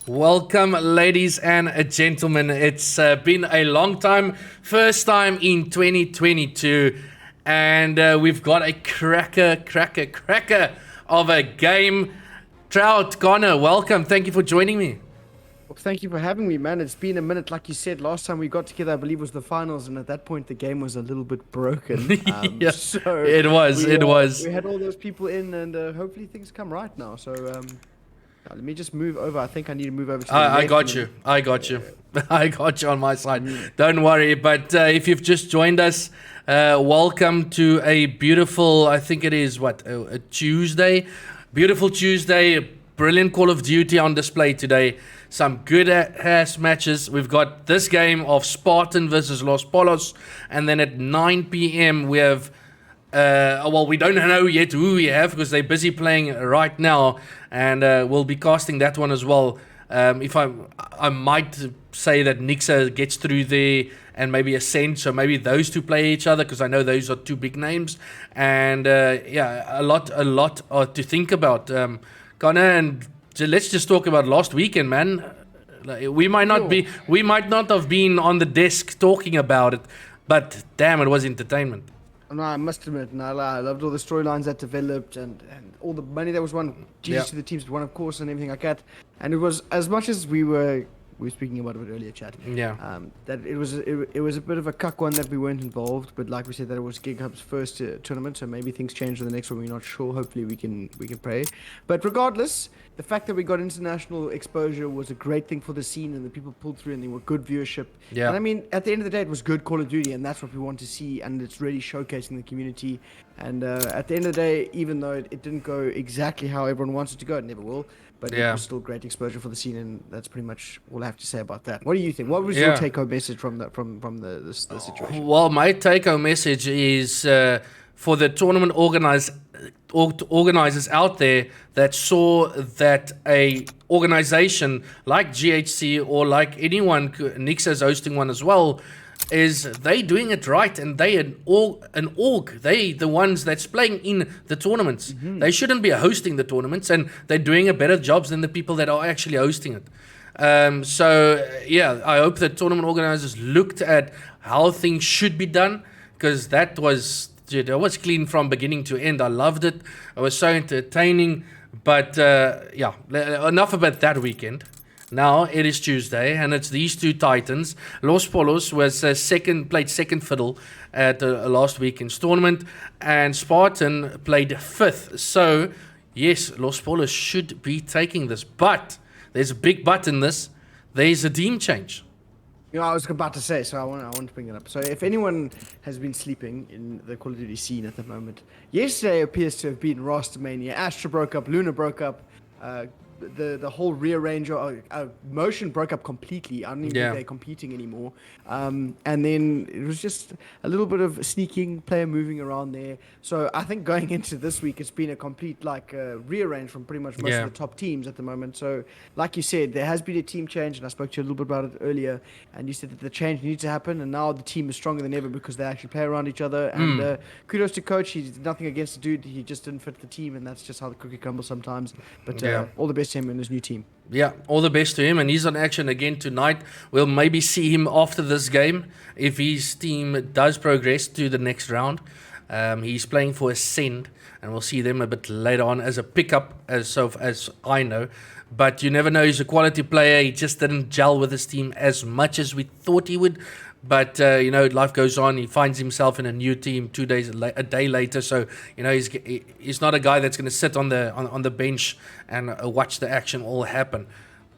Welcome, ladies and gentlemen. It's been a long time. First time in 2022. And we've got a cracker of a game. Trout, Connor, welcome. Thank you for joining me. Well, thank you for having me, man. It's been a minute. Like you said, last time we got together, I believe was the finals, and at that point, the game was a little bit broken. Yeah, So it was. We had all those people in, and hopefully things come right now. So let me just move over. I think I need to move over to the I left got a you. minute. I got you. I got you on my side. Don't worry. But if you've just joined us, welcome to a beautiful, I think it is, a Tuesday? Beautiful Tuesday. Brilliant Call of Duty on display today. Some good ass matches. We've got this game of Spartan versus Los Pollos. And then at 9 p.m. we have... we don't know yet who we have because they're busy playing right now, and we'll be casting that one as well. If I might say that Nixa gets through there and maybe Ascent, so maybe those two play each other because I know those are two big names, and a lot to think about. Connor, and let's just talk about last weekend, man. We might not have been on the desk talking about it, but damn, it was entertainment. No, I must admit, I loved all the storylines that developed and all the money that was won. Jesus to the teams that won, of course, and everything like that. And it was, as much as we were speaking about it earlier, Chad. Yeah. That it was a bit of a cuck one that we weren't involved, but like we said, that it was Gig Hub's first tournament, so maybe things change for the next one. We're not sure. Hopefully, we can pray. But regardless, the fact that we got international exposure was a great thing for the scene, and the people pulled through, and there were good viewership. Yeah. And I mean, at the end of the day, it was good Call of Duty, and that's what we want to see, and it's really showcasing the community. And at the end of the day, even though it didn't go exactly how everyone wants it to go, it never will. But it was still great exposure for the scene, and that's pretty much all I have to say about that. What do you think? What was your take-home message from the situation? Well, my take-home message is for the tournament organizers out there that saw that a organization like GHC or like anyone, Nixa's hosting one as well, is they doing it right, and they an org. They the ones that's playing in the tournaments. Mm-hmm. They shouldn't be hosting the tournaments, and they're doing a better job than the people that are actually hosting it. I hope that tournament organizers looked at how things should be done, because that was clean from beginning to end. I loved it. It was so entertaining. But enough about that weekend. Now it is Tuesday, and it's these two titans. Los Pollos was played second fiddle at last weekend's tournament, and Spartan played fifth. So yes, Los Pollos should be taking this, but there's a big but in this. There's a team change. I was about to say, so I want to bring it up. So if anyone has been sleeping in the Call of Duty scene at the moment, yesterday appears to have been Rastamania. Astra broke up, Luna broke up, the whole rearrange motion broke up completely. I don't even think they're competing anymore. And then it was just a little bit of sneaking, player moving around there. So I think going into this week, it's been a complete rearrange from pretty much most of the top teams at the moment. So like you said, there has been a team change, and I spoke to you a little bit about it earlier, and you said that the change needs to happen, and now the team is stronger than ever because they actually play around each other. And kudos to coach. He's nothing against the dude. He just didn't fit the team, and that's just how the cookie crumbles sometimes. But all the best to him and his new team. Yeah, all the best to him, and he's on action again tonight. We'll maybe see him after this game if his team does progress to the next round. He's playing for Ascend, and we'll see them a bit later on as a pickup, as I know. But you never know, he's a quality player. He just didn't gel with his team as much as we thought he would. But, life goes on. He finds himself in a new team a day later. So, he's not a guy that's going to sit on the bench and watch the action all happen.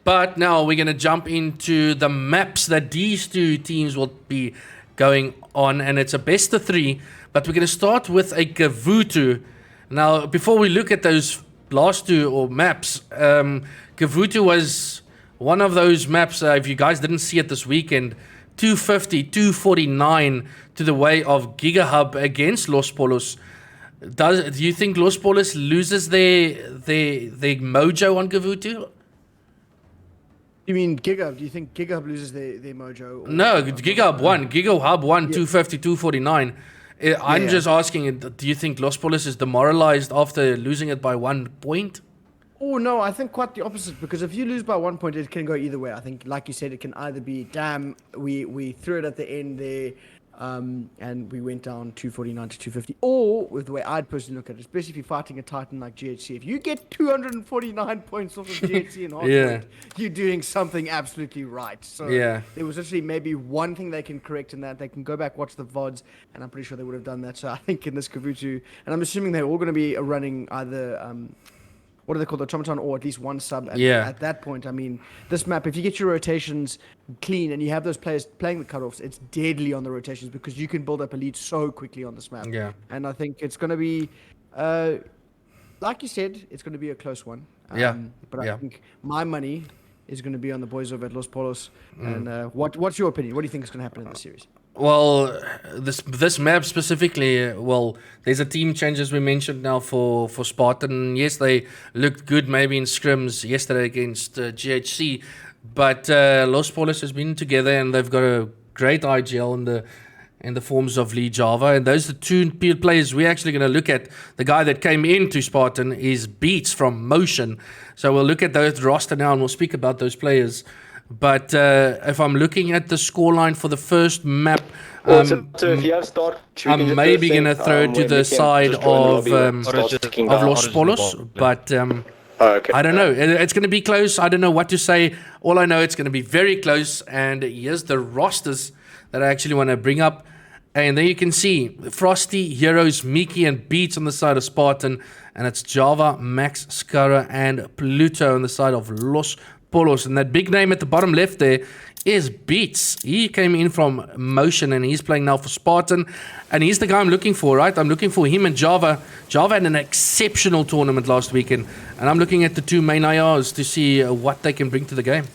But now we're going to jump into the maps that these two teams will be going on. And it's a best of 3. But we're going to start with a Gavutu. Now, before we look at those last two maps, Gavutu was one of those maps, if you guys didn't see it this weekend, 250, 249 to the way of GigaHub against Los Pollos. Do you think Los Pollos loses their mojo on Gavutu? You mean GigaHub? Do you think GigaHub loses their mojo? No, GigaHub won. GigaHub won 250, 249. I'm just asking, do you think Los Pollos is demoralized after losing it by 1 point? Oh no, I think quite the opposite. Because if you lose by 1 point, it can go either way. I think, like you said, it can either be damn, we threw it at the end there, and we went down 249 to 250. Or with the way I'd personally look at it, especially if you're fighting a titan like GHC, if you get 249 points off of GHC in hard Yeah. you're doing something absolutely right. So Yeah. there was actually maybe one thing they can correct in that. They can go back, watch the VODs, and I'm pretty sure they would have done that. So I think in this Kavutu, and I'm assuming they're all going to be running either what do they call the automaton, or at least one sub at that point. I mean, this map, if you get your rotations clean and you have those players playing the cutoffs, it's deadly on the rotations because you can build up a lead so quickly on this map. Yeah. And I think it's going to be, like you said, it's going to be a close one. Yeah. But Yeah. I think my money is going to be on the boys over at Los Pollos. And what's your opinion? What do you think is going to happen in this series? Well, this map specifically, well, there's a team change as we mentioned now for Spartan. Yes, they looked good maybe in scrims yesterday against GHC, but Los Pollos has been together and they've got a great IGL in the forms of Lee Java, and those are the two players we're actually going to look at. The guy that came into Spartan is Beats from Motion, so we'll look at those roster now and we'll speak about those players. But if I'm looking at the scoreline for the first map, So if you have start shooting, I'm maybe going to throw it to the side of Los Pollos, but okay. I don't know. It's going to be close. I don't know what to say. All I know, it's going to be very close. And here's the rosters that I actually want to bring up. And there you can see Frosty, Heroes, Miki, and Beats on the side of Spartan. And it's Java, Max, Skara, and Pluto on the side of Los Pollos. And that big name at the bottom left there is Beats. He came in from Motion and he's playing now for Spartan. And he's the guy I'm looking for, right? I'm looking for him and Java. Java had an exceptional tournament last weekend. And I'm looking at the two main IRs to see what they can bring to the game.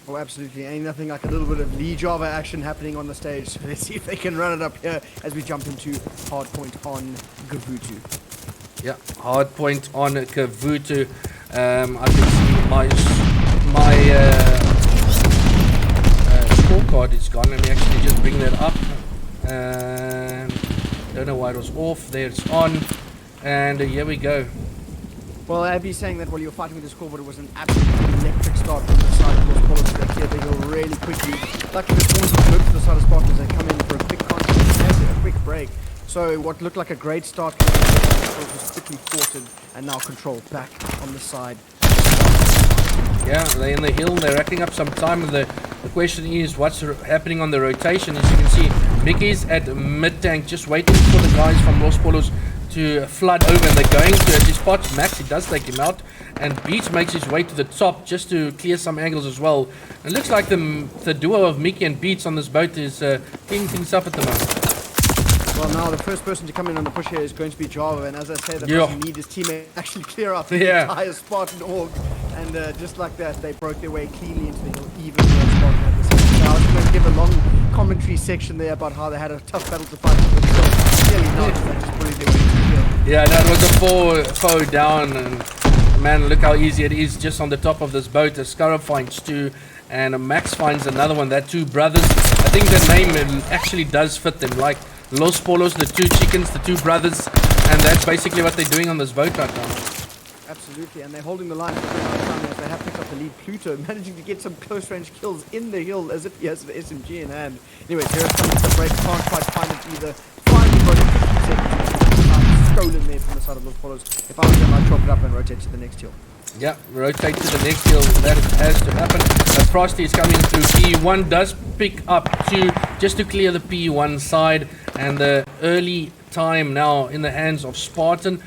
Oh, absolutely. Ain't nothing like a little bit of Lee Java action happening on the stage. So let's see if they can run it up here as we jump into hardpoint on Kavutu. Yeah, hardpoint on Kavutu. I can see my scorecard is gone. Let me actually just bring that up. Don't know why it was off. There it's on. And here we go. Well, I'd be saying that while you were fighting with the scoreboard, it was an absolutely electric start from the side of Los Pollos. They cleared the hill really quickly. Luckily, the spawns were good to the side of Spartans. They come in for a quick contact and a quick break. So what looked like a great start was quickly thwarted and now controlled back on the side. Yeah, they're in the hill. They're racking up some time. The question is, what's happening on the rotation? As you can see, Mickey's at mid-tank, just waiting for the guys from Los Pollos to flood over, and they're going to, as he spots Max, he does take him out, and Beats makes his way to the top just to clear some angles as well. It looks like the duo of Mickey and Beats on this boat is cleaning things up at the moment. Well, now the first person to come in on the push here is going to be Java, and as I say, the person need his teammate actually clear out the entire Spartan org, and just like that, they broke their way cleanly into the hill, even though Spartan had this. Now, I was going to give a long commentary section there about how they had a tough battle to fight, but clearly not. They just bullied their way to the hill. Yeah, that was a four down, and man, look how easy it is just on the top of this boat. A Scarab finds two, and Max finds another one. That two brothers, I think the name actually does fit them, like Los Pollos, the two chickens, the two brothers, and that's basically what they're doing on this boat right now. Absolutely, and they're holding the line for a long time as they have picked up the lead. Pluto managing to get some close-range kills in the hill as if he has an SMG in hand. Anyways, here it comes the break. Can't quite find it either. Finally got it 50 seconds. Stolen there from the side of Los Pollos. If I was them, I'd chop it up and rotate to the next hill. Yeah, rotate to the next hill. That has to happen. Frosty is coming through. P1 does pick up two just to clear the P1 side, and the early time now in the hands of Spartan.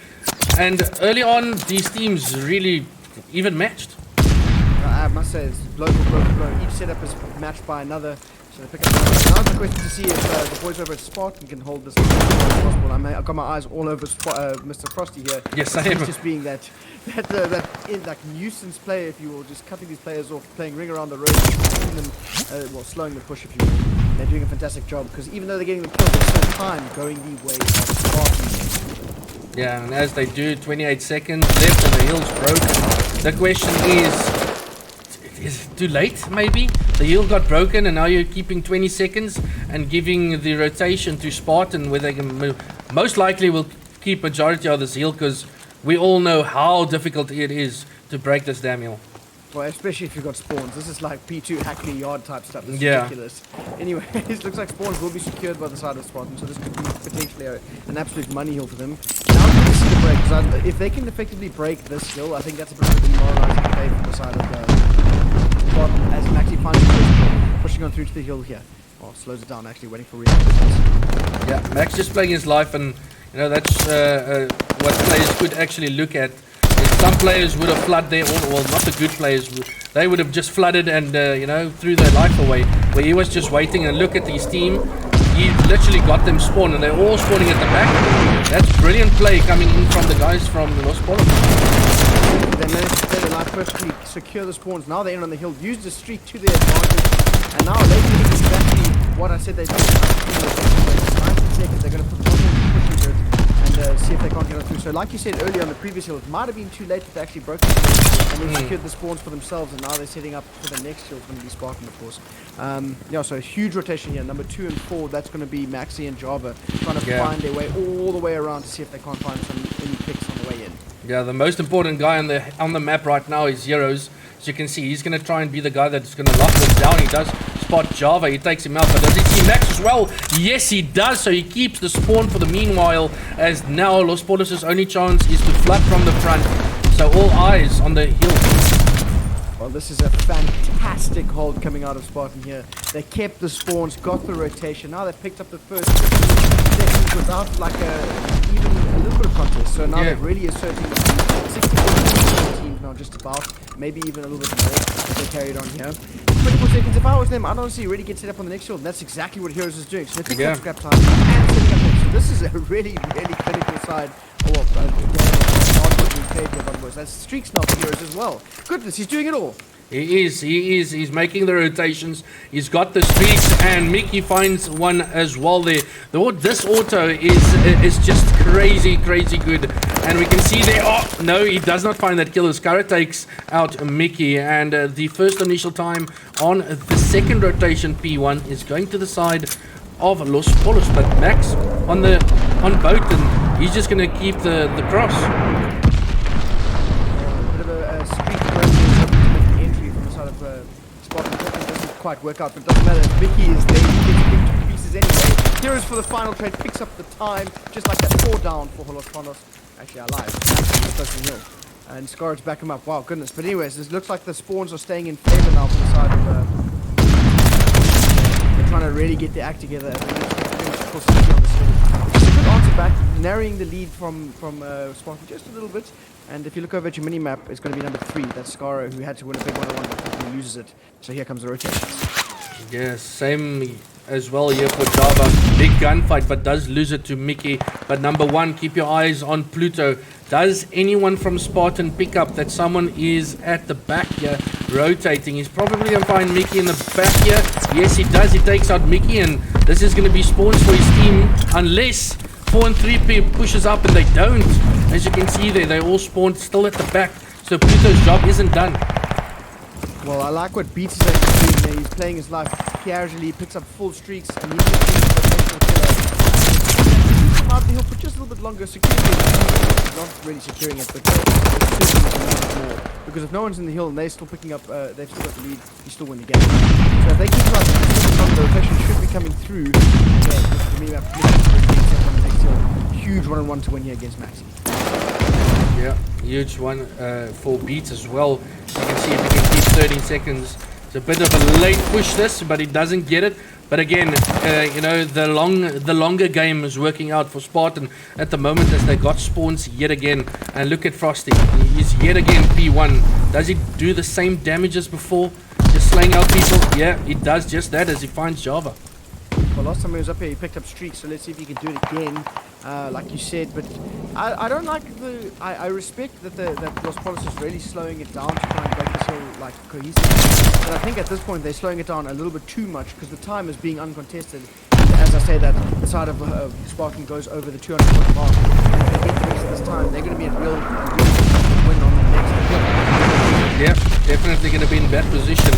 And early on, these teams really even matched. I must say, it's blow for blow for blow. Each setup is matched by another. So they pick up now it's a question to see if the boys over at Spartan can hold this as possible. I've got my eyes all over Mr. Frosty here. Yes, I am. He's just being that nuisance player, if you will, just cutting these players off, playing ring around the road, keeping them, slowing the push, if you will. And they're doing a fantastic job because even though they're getting the kills, there's still time going the way of Spartan. Yeah, and as they do, 28 seconds left and the hill's broken. The question is it too late, maybe? The hill got broken and now you're keeping 20 seconds and giving the rotation to Spartan where they can most likely will keep majority of this hill because we all know how difficult it is to break this damn hill. Well, especially if you've got spawns. This is like P2 Hackney yard type stuff. It's Yeah. ridiculous. Anyway, it looks like spawns will be secured by the side of Spartan, so this could be potentially an absolute money hill for them. Now we need to see the break, because if they can effectively break this hill, I think that's a bit of a demoralizing play from the side of Spartan, as Maxi finally pushing on through to the hill here. Well, slows it down actually, waiting for reinforcements. Yeah, Max just playing his life, and you know that's what players could actually look at. Some players would have flooded there, well, not the good players. They would have just flooded and you know, threw their life away. Where he was just waiting and look at his team. He literally got them spawned, and they're all spawning at the back. That's brilliant play coming in from the guys from Los Pollos. They managed to play their life perfectly, secure the spawns. Now they're in on the hill, use the streak to their advantage, and now they're doing exactly what I said they did. 19 seconds, they're going to put push into it and see if they can't get it through. So like you said earlier on the previous hill, it might have been too late that they actually broke the spawns and they secured the spawns for themselves, and now they're setting up for the next hill. It's going to be Spartan, of course. Yeah, so a huge rotation here. Number 2 and 4, that's going to be Maxi and Java trying to find their way all the way around to see if they can't find any picks on the way in. Yeah, the most important guy on the map right now is Zeros. As you can see, he's going to try and be the guy that's going to lock this down. He does spot Java, he takes him out, but does he see Max as well? Yes, he does, so he keeps the spawn for the meanwhile, as now Los Pollos' only chance is to flood from the front. So all eyes on the hill. Well, this is a fantastic hold coming out of Spartan here. They kept the spawns, got the rotation. Now they've picked up the first 15 seconds without like even a little bit of contest. So now they're really asserting the 64 teams now just about, maybe even a little bit more if they carried on here. 24 seconds, if I was them, I'd honestly really get set up on the next field, and that's exactly what Heroes is doing. So they're picking up scrap time and setting up next. So this is a really, really clinical side. That's streaks now for Heroes as well. Goodness, he's doing it all. He is. He's making the rotations. He's got the streaks, and Mickey finds one as well there. This auto is just crazy good. And we can see there, oh, no, he does not find that kill. Skara takes out Mickey, and the first initial time on the second rotation P1 is going to the side of Los Pollos, but Max on boat, and he's just going to keep the cross. Quite work out, but it doesn't matter. Mickey is there, he gets picked to pieces anyway. Heroes for the final trade, picks up the time, just like that, 4 down for Los Pollos. Actually, alive. And Scarlet's back him up. Wow, goodness. But anyways, this looks like the spawns are staying in favor now for the side of they're trying to really get their act together as they finish full 60 on this hill. It's a good answer back, narrowing the lead from Spartan just a little bit. And if you look over at your mini-map, it's going to be number 3. That's Skara, who had to win a big 1-on-1, but he loses it. So here comes the rotations. Yes, same as well here for Java. Big gunfight, but does lose it to Mickey. But number 1, keep your eyes on Pluto. Does anyone from Spartan pick up that someone is at the back here rotating? He's probably going to find Mickey in the back here. Yes, he does. He takes out Mickey, and this is going to be spawns for his team, unless 4 and 3 pushes up, and they don't. As you can see there, they all spawned still at the back. So Pluto's job isn't done. Well, I like what Beats is actually doing there. He's playing his life casually, picks up full streaks, and he's just doing the potential killer. Come out the hill for just a little bit longer, securing it. Not really securing it, but more. Because if no one's in the hill and they're still picking up, they've still got the lead, you still win the game. So if they keep like the rotation should be coming through. Huge 1-on-1 to win here against Maxi. Yeah, huge one for Beats as well. You can see if he can keep 13 seconds. It's a bit of a late push this, but he doesn't get it. But again, you know, the longer game is working out for Spartan at the moment, as they got spawns yet again. And look at Frosty. He's yet again P1. Does he do the same damage as before? Just slaying out people? Yeah, he does just that as he finds Java. Well, last time he was up here, he picked up streaks, so let's see if he can do it again, like you said. But I don't like I respect that Los Pollos is really slowing it down to try and break this hill like cohesive. But I think at this point they're slowing it down a little bit too much, because the time is being uncontested. And as I say that, the side of Spartan goes over the 200-point mark. And if they get the rest of this time, they're going to be at real win on the next hill. Yeah, definitely going to be in bad position.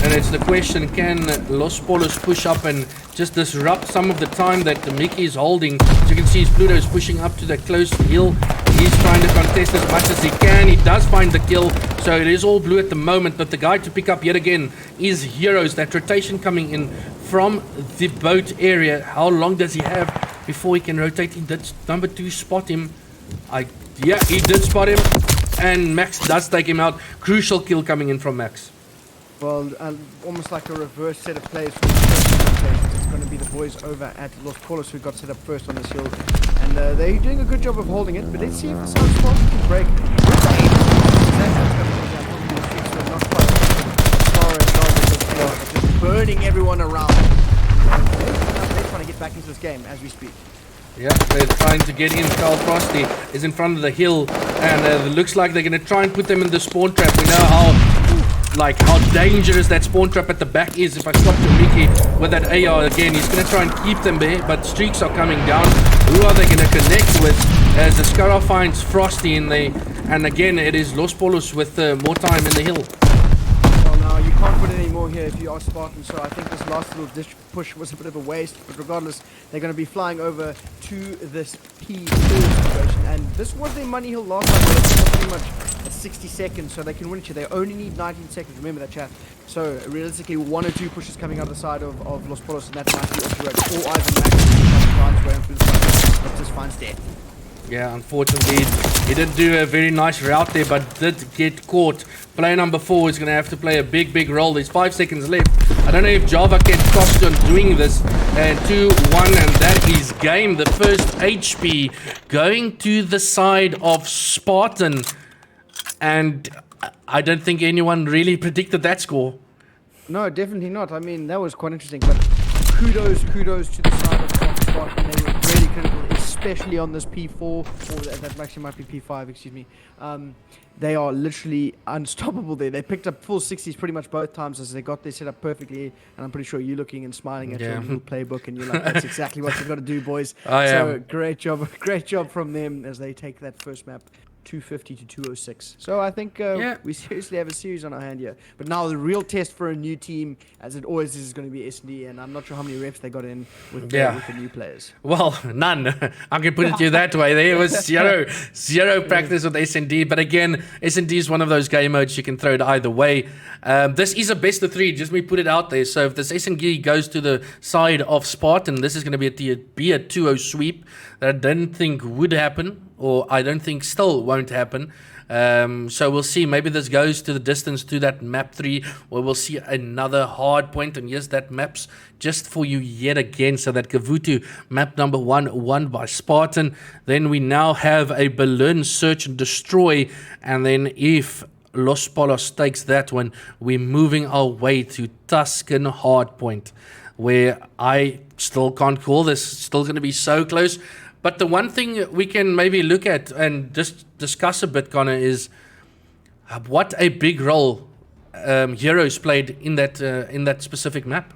And it's the question, can Los Pollos push up and just disrupt some of the time that Mickey is holding? As you can see, Pluto is pushing up to that close hill. He's trying to contest as much as he can. He does find the kill, so it is all blue at the moment. But the guy to pick up yet again is Heroes. That rotation coming in from the boat area. How long does he have before he can rotate? He did number 2 spot him. Yeah, he did spot him. And Max does take him out. Crucial kill coming in from Max. Well, almost like a reverse set of plays from the first. It's going to be the boys over at Los Pollos who got set up first on this hill. And they're doing a good job of holding it. But let's see if the South Spartan can break. With the aim, not quite as far as North, just burning everyone around. They're trying to get back into this game as we speak. Yeah, they're trying to get in. Carl Frosty is in front of the hill, and it looks like they're going to try and put them in the spawn trap. We know how dangerous that spawn trap at the back is. If I stop to Mickey with that AR again, he's going to try and keep them there, but streaks are coming down. Who are they going to connect with? As the Scarra finds Frosty in there, and again it is Los Pollos with more time in the hill. Well, now you can't put any more here if you are Spartan, so I think this last little dish push was a bit of a waste, but regardless, they're going to be flying over to this P4 situation, and this was their money hill last time, but it's pretty much at 60 seconds, so they can win it. They only need 19 seconds, remember that, chat. So realistically, 1 or 2 pushes coming out of the side of Los Pollos, and that might be off the road, or either Max finds way through the side, but just finds death. Yeah, unfortunately, he did do a very nice route there, but did get caught. Player number 4 is going to have to play a big role. There's 5 seconds left. I don't know if Java can cost on doing this. And 2-1, and that is game. The first HP going to the side of Spartan. And I don't think anyone really predicted that score. No, definitely not. I mean, that was quite interesting, but kudos to the side of Spartan. They were really critical, especially on this P4, or that actually might be P5, excuse me. They are literally unstoppable there. They picked up full 60s pretty much both times as they got their set up perfectly, and I'm pretty sure you're looking and smiling at your little playbook, and you're like, that's exactly what you've got to do, boys. So great job from them as they take that first map 250 to 206. So I think we seriously have a series on our hand here. But now the real test for a new team, as it always is going to be S&D, and I'm not sure how many reps they got in with the new players. Well, none. I can put it to you that way. There was zero practice with S&D. But again, S&D is one of those game modes you can throw it either way. This is a best of 3. Just me put it out there. So if this S&D goes to the side of Spartan, this is going to be a 2-0 sweep that I didn't think would happen, or I don't think still won't happen. So we'll see. Maybe this goes to the distance to that map 3, where we'll see another hard point. And yes, that map's just for you yet again. So that Kavutu map number 1 won by Spartan. Then we now have a Berlin search and destroy. And then if Los Pollos takes that one, we're moving our way to Tuscan hardpoint, where I still can't call this. Still going to be so close. But the one thing we can maybe look at and just discuss a bit, Connor, is what a big role Heroes played in that specific map.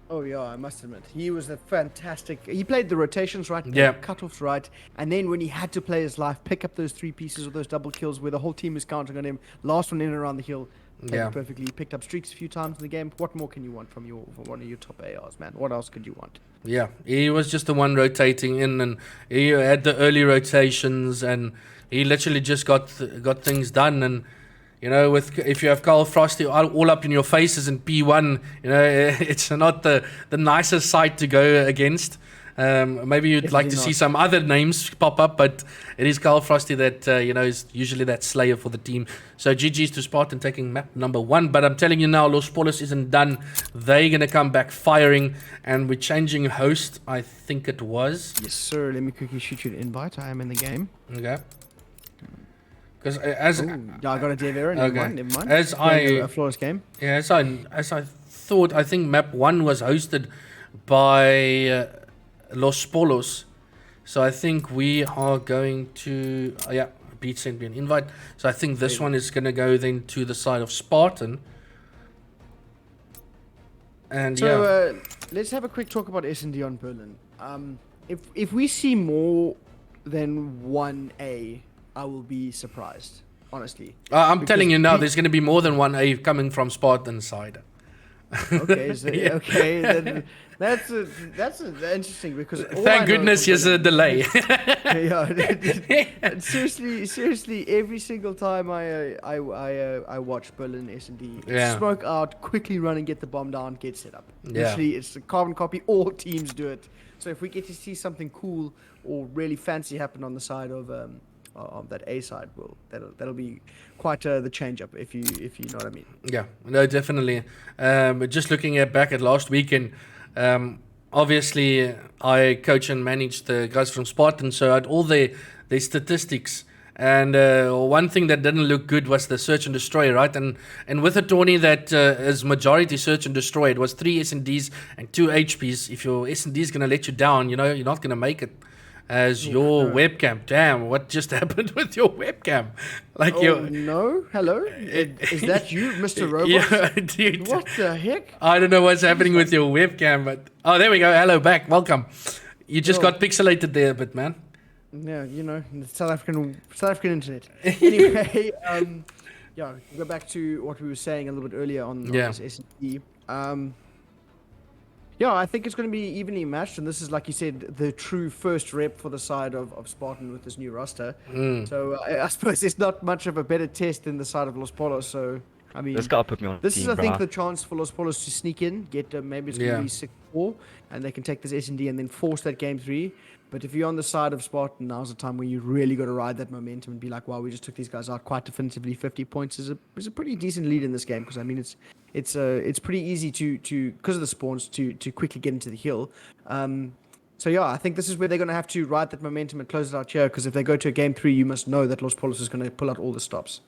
Oh yeah, I must admit, he was a fantastic. He played the rotations right, cutoffs right, and then when he had to play his life, pick up those 3 pieces or those double kills where the whole team is counting on him. Last one in and around the hill. Perfectly. He picked up streaks a few times in the game. What more can you want from one of your top ARs, man? What else could you want? Yeah, he was just the one rotating in, and he had the early rotations, and he literally just got things done. And you know, if you have Carl Frosty all up in your faces in P1, you know, it's not the nicest sight to go against. Maybe you'd like to see some other names pop up, but it is Carl Frosty that is usually that slayer for the team. So GG's to Spartan taking map number 1. But I'm telling you now, Los Pollos isn't done. They're gonna come back firing, and we're changing host. I think it was. Yes, sir. Let me quickly shoot you an invite. I am in the game. Okay. Because I got a dev error. Never mind. As a flawless game. Yeah, as I thought, I think map 1 was hosted by Los Pollos. So I think we are going to Pete sent me an invite. So I think this one is going to go then to the side of Spartan. And so let's have a quick talk about S&D on Berlin. If we see more than 1A, I will be surprised. honestly. I'm telling you now, Because there's going to be more than one A coming from Spartan side. Okay, so, Yeah. okay, then that's interesting because all I Thank know goodness from there's a delay. yeah, seriously, every single time I watch Berlin S&D, Yeah. smoke out, quickly run and get the bomb down, get set up. Yeah. Literally, it's a carbon copy. All teams do it. So if we get to see something cool or really fancy happen on the side of that A side, well, that'll be quite the change up if you know what I mean. Yeah, no, definitely. But just looking back at last weekend, obviously I coach and manage the guys from Spartan, so I had all their statistics. And one thing that didn't look good was the search and destroy, right? And with a tourney that is majority search and destroy, it was 3 S&Ds and 2 HPs. If your S&D is going to let you down, you're not going to make it. As your webcam, damn! What just happened with your webcam? Like no, hello, is that you, Mr. Robot? Yeah, dude. What the heck? I don't know what's happening with your webcam, but there we go. Hello, back. Welcome. You just got pixelated there a bit, man. Yeah, the South African internet. Anyway, go back to what we were saying a little bit earlier on this S&D. I think it's going to be evenly matched, and this is, like you said, the true first rep for the side of Spartan with this new roster. So I suppose there's not much of a better test than the side of Los Polos. So I mean, this guy put me on. This team, is, I think, bruh. the chance for Los Polos to sneak in, get maybe it's going to be 6-4, and they can take this S&D and then force that game 3. But if you're on the side of Spartan, now's the time where you really got to ride that momentum and be like, wow, we just took these guys out quite definitively. 50 points is a pretty decent lead in this game, because I mean it's pretty easy to because of the spawns to quickly get into the hill. So I think this is where they're going to have to ride that momentum and close it out here, because if they go to a game 3, you must know that Los Polos is going to pull out all the stops.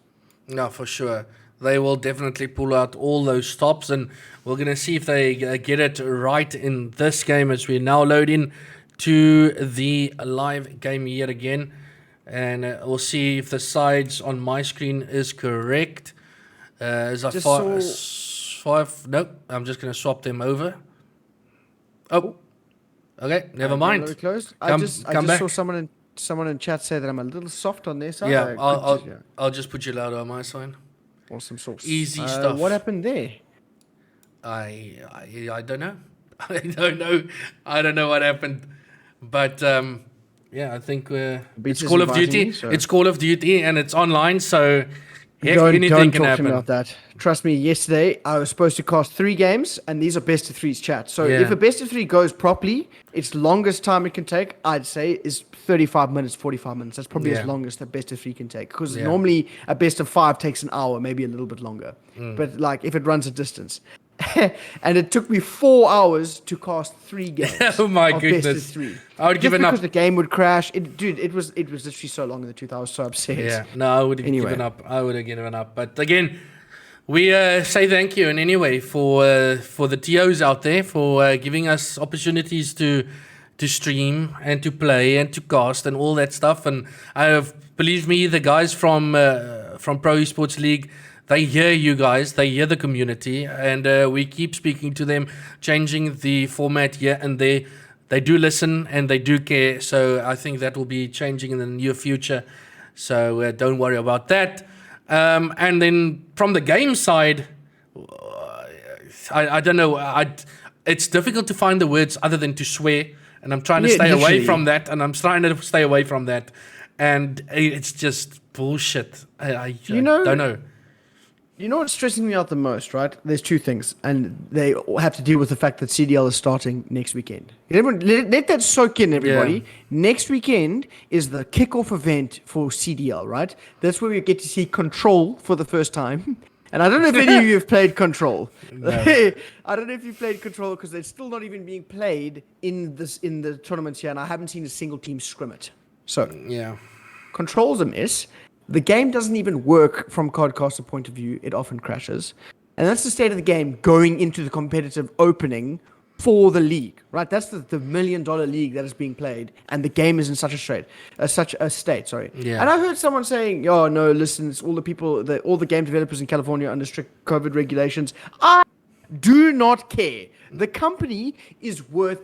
No, for sure. They will definitely pull out all those stops, and we're going to see if they get it right in this game as we now load in to the live game yet again. And we'll see if the sides on my screen is correct. Is that five? Nope, I'm just going to swap them over. Oh, okay, never mind. Very close. I just back. saw someone in chat say that I'm a little soft on their side. Yeah, I'll just put you louder on my side. Awesome sauce. Easy stuff. What happened there? I don't know. I don't know what happened. But I think it's Call of Duty. It's Call of Duty and it's online, so anything don't can talk happen. To me about that. Trust me, yesterday I was supposed to cast 3 games, and these are best of 3s chat. So if a best of 3 goes properly, its longest time it can take, I'd say, is 35 minutes, 45 minutes. That's probably as long as the best of 3 can take. Because normally a best of 5 takes an hour, maybe a little bit longer. But like if it runs a distance. And it took me 4 hours to cast 3 games. Oh my of goodness! Best of 3. I would give it up because the game would crash. It was literally so long in the truth. I was so upset. Yeah, no, I would have given up. I would have given up. But again, we say thank you in any way for the TOs out there for giving us opportunities to stream and to play and to cast and all that stuff. And believe me, the guys from Pro Esports League, they hear you guys, they hear the community, and we keep speaking to them, changing the format here and there. They do listen and they do care, so I think that will be changing in the near future. So don't worry about that. And then from the game side, I don't know. It's difficult to find the words other than to swear, and I'm trying to stay away from that. And it's just bullshit. I don't know. You know what's stressing me out the most, right? There's 2 things, and they have to deal with the fact that CDL is starting next weekend. Everyone, let that soak in, everybody. Yeah. Next weekend is the kickoff event for CDL, right? That's where we get to see Control for the first time. And I don't know if any of you have played Control. No. I don't know if you've played Control, because they're still not even being played in the tournaments here, and I haven't seen a single team scrim it. So Control's a mess. The game doesn't even work from Cardcaster point of view. It often crashes. And that's the state of the game going into the competitive opening for the league, right? That's the $1 million league that is being played, and the game is in such a state. Sorry. Yeah. And I heard someone saying, "Oh no, listen, it's all the game developers in California under strict COVID regulations." I do not care. The company is worth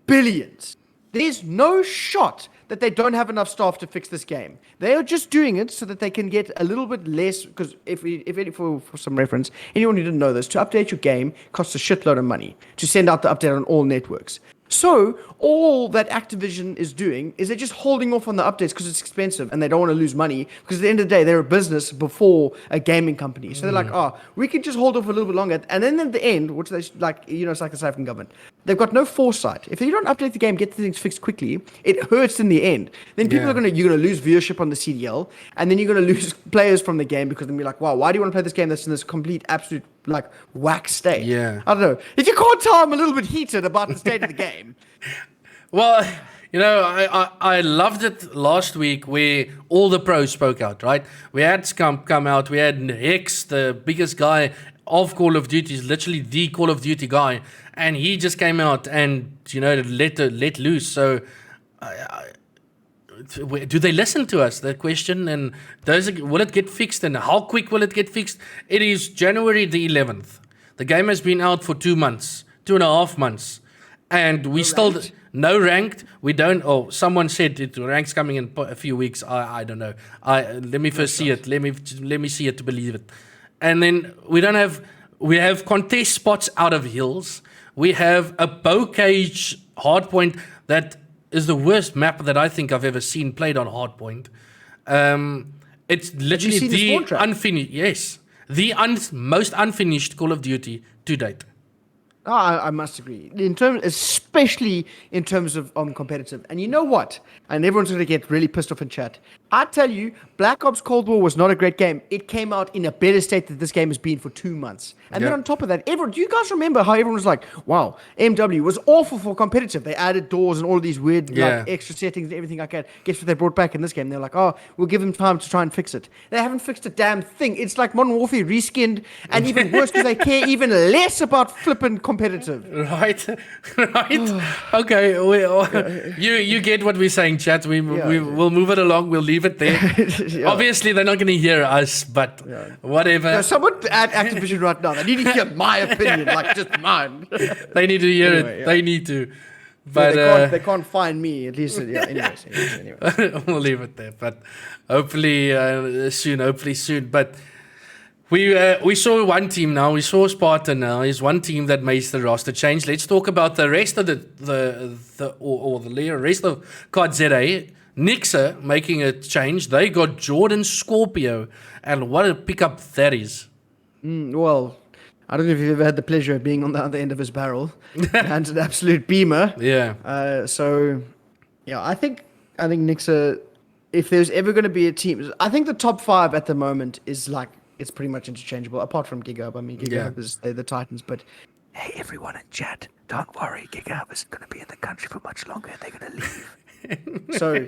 billions. There's no shot that they don't have enough staff to fix this game. They are just doing it so that they can get a little bit less. Because for some reference, anyone who didn't know this, to update your game costs a shitload of money to send out the update on all networks. So all that Activision is doing is they're just holding off on the updates because it's expensive and they don't want to lose money, because at the end of the day, they're a business before a gaming company. So they're like, oh, we can just hold off a little bit longer. And then at the end, which they like, it's like the South African government. They've got no foresight. If you don't update the game, get the things fixed quickly, it hurts in the end. Then people you're gonna lose viewership on the CDL, and then you're gonna lose players from the game because they'll be like, wow, why do you want to play this game that's in this complete absolute like whack state? Yeah. I don't know. If you can't tell, I'm a little bit heated about the state of the game. Well, I loved it last week where all the pros spoke out, right? We had Scump come out, we had Hex, the biggest guy of Call of Duty, is literally the Call of Duty guy, and he just came out and, let loose. So, do they listen to us? The question, and will it get fixed, and how quick will it get fixed? It is January the 11th. The game has been out for 2 months, 2.5 months, and we still no ranked. We don't. Oh, someone said it. Ranks coming in a few weeks. I don't know. Let me first see it. Let me see it to believe it. And then we don't have. We have contest spots out of hills. We have a bow cage hardpoint that is the worst map that I think I've ever seen played on hardpoint. It's literally the unfinished. Yes, the most unfinished Call of Duty to date. Oh, I must agree. Especially in terms of competitive. And you know what? And everyone's going to get really pissed off in chat. I tell you, Black Ops Cold War was not a great game. It came out in a better state than this game has been for 2 months. And then on top of that, do you guys remember how everyone was like, wow, MW was awful for competitive. They added doors and all of these weird like, extra settings and everything like that. Guess what they brought back in this game? They're like, oh, we'll give them time to try and fix it. They haven't fixed a damn thing. It's like Modern Warfare reskinned, and even worse because they care even less about flipping competitive. Right. Okay, you get what we're saying, chat. We'll move it along. We'll leave it there. Obviously, they're not going to hear us, but whatever. No, someone at Activision right now, they need to hear my opinion, like just mine. They need to hear it. They need to. But they can't find me, at least. Anyways. We'll leave it there. But hopefully soon. But we saw one team now. We saw Spartan now. Is one team that makes the roster change. Let's talk about the rest of the rest of COD ZA. Nixa making a change. They got Jordan Scorpio, and what a pickup that is. Well, I don't know if you've ever had the pleasure of being on the other end of his barrel. And an absolute beamer. Yeah. I think Nixa, if there's ever going to be a team, I think the top 5 at the moment is like, it's pretty much interchangeable, apart from GigaHub. I mean, GigaHub is they're the Titans, but hey, everyone in chat, don't worry, GigaHub isn't going to be in the country for much longer. They're going to leave. So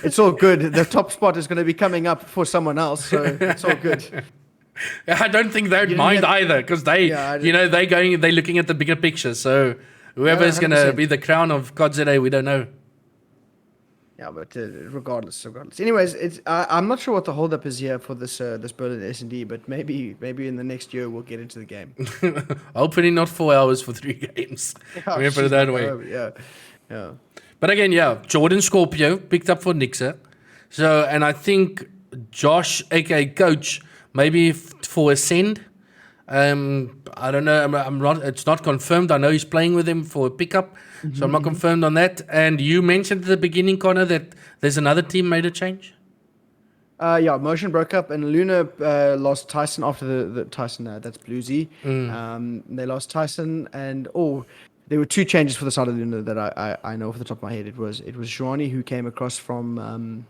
it's all good. The top spot is going to be coming up for someone else, so it's all good. I don't think they'd mind either, because they're looking at the bigger picture. So whoever is going to be the crown of COD ZA, we don't know. Yeah, but regardless. Anyways, I'm not sure what the holdup is here for this Berlin S&D, but maybe in the next year we'll get into the game. Hopefully not 4 hours for 3 games. We put it that way. Yeah. But again, Jordan Scorpio picked up for Nixa. So, and I think Josh, aka Coach, maybe for Ascend. I don't know. It's not confirmed. I know he's playing with him for a pickup, so I'm not confirmed on that. And you mentioned at the beginning, Connor, that there's another team made a change. Motion broke up, and Luna lost Tyson after the Tyson. That's Bluesy. They lost Tyson, and there were 2 changes for the side of Luna that I know off the top of my head. It was Johnny who came across from.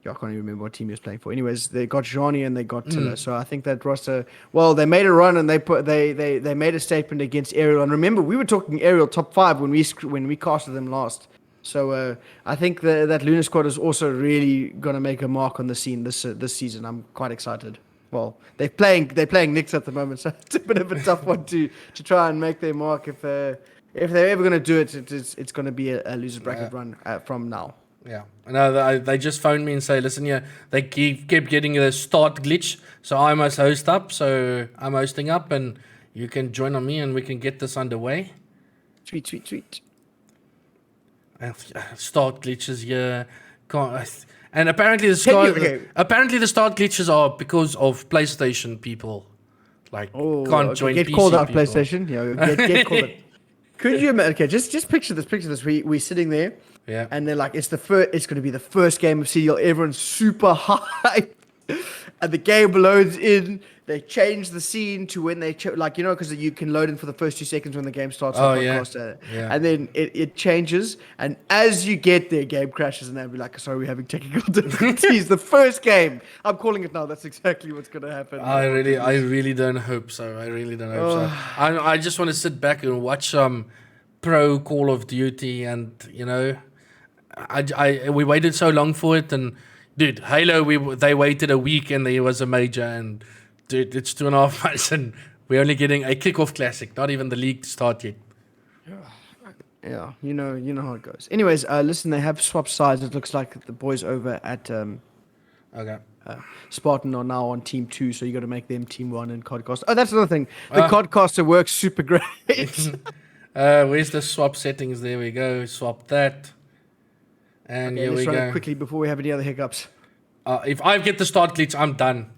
I can't even remember what team he was playing for. Anyways, they got Johnny and they got Tiller. So I think that roster. Well, they made a run and they made a statement against Aerial. And remember, we were talking Aerial top 5 when we casted them last. So I think that Luna squad is also really going to make a mark on the scene this season. I'm quite excited. Well, they're playing Knicks at the moment, so it's a bit of a tough one to try and make their mark. If they're ever going to do it, it's going to be a loser's bracket run from now. Yeah, no, they just phoned me and say, listen, they kept getting a start glitch, so I must host up. So I'm hosting up, and you can join on me, and we can get this underway. Sweet. Start glitches here. And apparently Okay. apparently the start glitches are because of PlayStation people. Like can't join get PC called out, people. PlayStation. Get called out. Could you imagine? Okay, just picture this. Picture this. We're sitting there, Yeah. and they're like, it's going to be the first game of CDL. Everyone's super hyped, and the game loads in. They change the scene to when they because you can load in for the first 2 seconds when the game starts. Oh, on yeah. podcast, Yeah. And then it changes, and as you get there, game crashes, and they'll be like, "Sorry, we're having technical difficulties." The first game. I'm calling it now. That's exactly what's going to happen. I really don't hope so. I really don't hope so. I just want to sit back and watch some pro Call of Duty, and we waited so long for it, and dude, Halo, they waited a week, and there was a major, and dude, it's 2.5 months, and we're only getting a kickoff classic, not even the league to start yet. Yeah, you know how it goes. Anyways, listen, they have swapped sides. It looks like the boys over at Okay. Spartan are now on team 2, so you got to make them team 1 in Codcaster. Oh, that's another thing. The Codcaster works super great. Where's the swap settings? There we go. Swap that. And Okay, here let's we run it go. quickly before we have any other hiccups. If I get the start glitch, I'm done.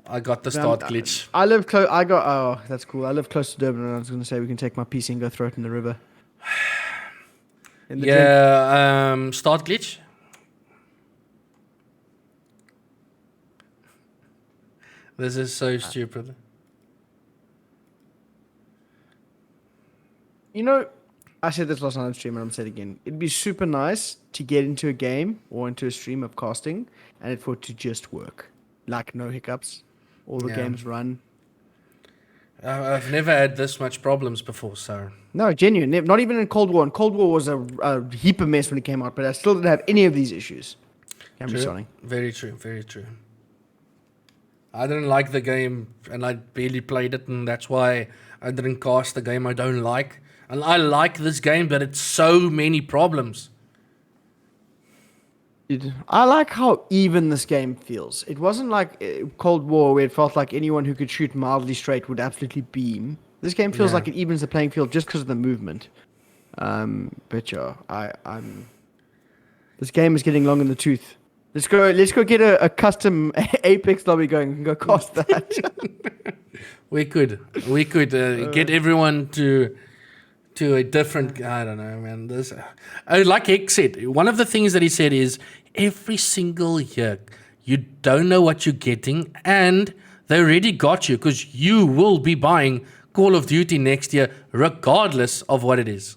I got the start glitch. I live close. Oh, that's cool. I live close to Durban, and I was going to say we can take my PC and go throw it in the river. In the drink. Start glitch. This is so stupid. I said this last night on stream, and I'm going to say it again. It'd be super nice to get into a game or into a stream of casting, and for it to just work, like no hiccups. All the games run. I've never had this much problems before, so. No, genuine. Not even in Cold War. And Cold War was a heap of mess when it came out, but I still didn't have any of these issues. Camera starting. Very true, very true. I didn't like the game, and I barely played it, and that's why I didn't cast the game I don't like. And I like this game, but it's so many problems. I like how even this game feels. It wasn't like Cold War where it felt like anyone who could shoot mildly straight would absolutely beam. This game feels like it evens the playing field just because of the movement. But yeah, I'm. This game is getting long in the tooth. Let's go get a custom Apex lobby going. We can go cast that. We could get everyone to a different. I don't know, man. This, like Hex said, one of the things that he said is every single year you don't know what you're getting, and they already got you because you will be buying Call of Duty next year, regardless of what it is.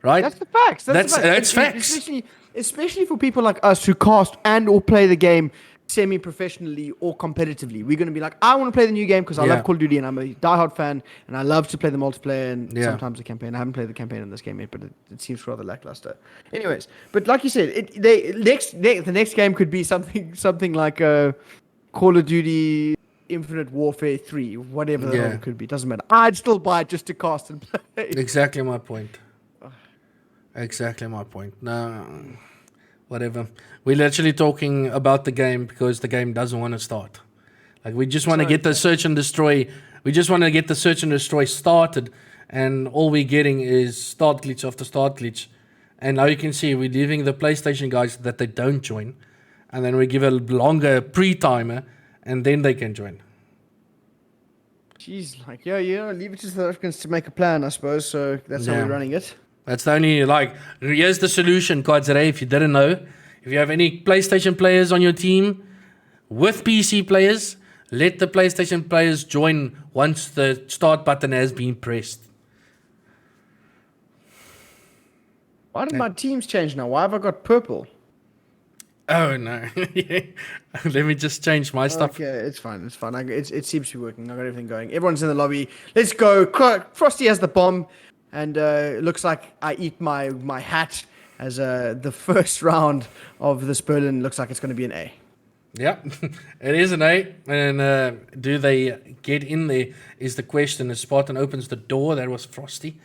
Right? That's the facts. That's facts. Especially for people like us who cast and or play the game semi-professionally or competitively. We're going to be like, I want to play the new game because I love Call of Duty and I'm a diehard fan and I love to play the multiplayer and sometimes the campaign. I haven't played the campaign in this game yet, but it seems rather lackluster. Anyways, but like you said, the next game could be something like Call of Duty Infinite Warfare 3, whatever the hell it could be. Doesn't matter. I'd still buy it just to cast and play. Exactly my point. Exactly my point. No, whatever. We're literally talking about the game because the game doesn't want to start. Like, we just want to get the search and destroy. We just want to get the search and destroy started, and all we're getting is start glitch after start glitch. And now you can see we're leaving the PlayStation guys that they don't join, and then we give a longer pre-timer, and then they can join. Jeez, like, leave it to the South Africans to make a plan, I suppose. So that's how we're running it. That's the only, here's the solution, Quadzere, if you didn't know. If you have any PlayStation players on your team with PC players, let the PlayStation players join once the start button has been pressed. Why did my teams change now? Why have I got purple? Oh, no. Let me just change my stuff. Okay, it's fine. It's fine. It seems to be working. I got everything going. Everyone's in the lobby. Let's go. Frosty has the bomb. And it looks like I eat my hat as the first round of this Berlin looks like it's going to be an A. Yeah, it is an A. And do they get in there is the question. As Spartan opens the door, that was Frosty.